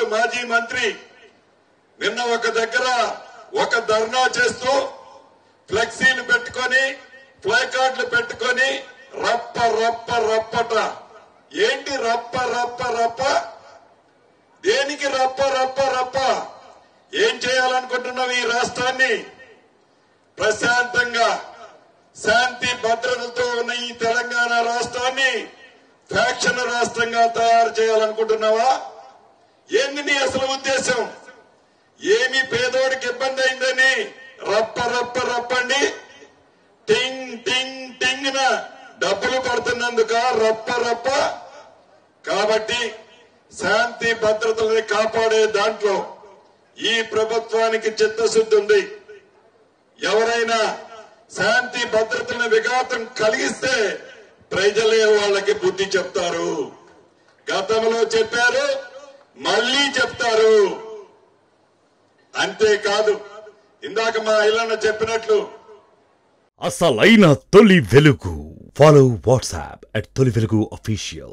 మాజీ మంత్రి నిన్న ఒక దగ్గర ఒక ధర్నా చేస్తూ ఫ్లెక్సీలు పెట్టుకొని ప్లే కార్డులు పెట్టుకొని రప్ప రప్ప రప్పట. ఏంటి రప్ప రప్ప రప్ప? దేనికి రప్ప రప్ప రప్ప? ఏం చేయాలనుకుంటున్నావు? ఈ రాష్ట్రాన్ని ప్రశాంతంగా శాంతి భద్రతలతో ఉన్న ఈ తెలంగాణ రాష్ట్రాన్ని ఫ్యాక్షన్ రాష్ట్రంగా తయారు చేయాలనుకుంటున్నావా? ఏంది నీ అసలు ఉద్దేశం? ఏమి పేదోడికి ఇబ్బంది అయిందని రప్ప రప్ప రప్పండి? టింగ్ టింగ్ టింగ్ న డబ్బులు పడుతున్నందుక రప్ప రప్ప? కాబట్టి శాంతి భద్రతల్ని కాపాడే దాంట్లో ఈ ప్రభుత్వానికి చిత్తశుద్ధి ఉంది. ఎవరైనా శాంతి భద్రతలను విఘాతం కలిగిస్తే ప్రజలే వాళ్ళకి బుద్ధి చెప్తారు. గతంలో చెప్పారు, మళ్లీ చెప్తారు. అంతేకాదు, ఇందాక మా ఇల్లన్న చెప్పినట్లు అసలైన తొలి వెలుగు. ఫాలో వాట్సాప్ @తొలి వెలుగు official.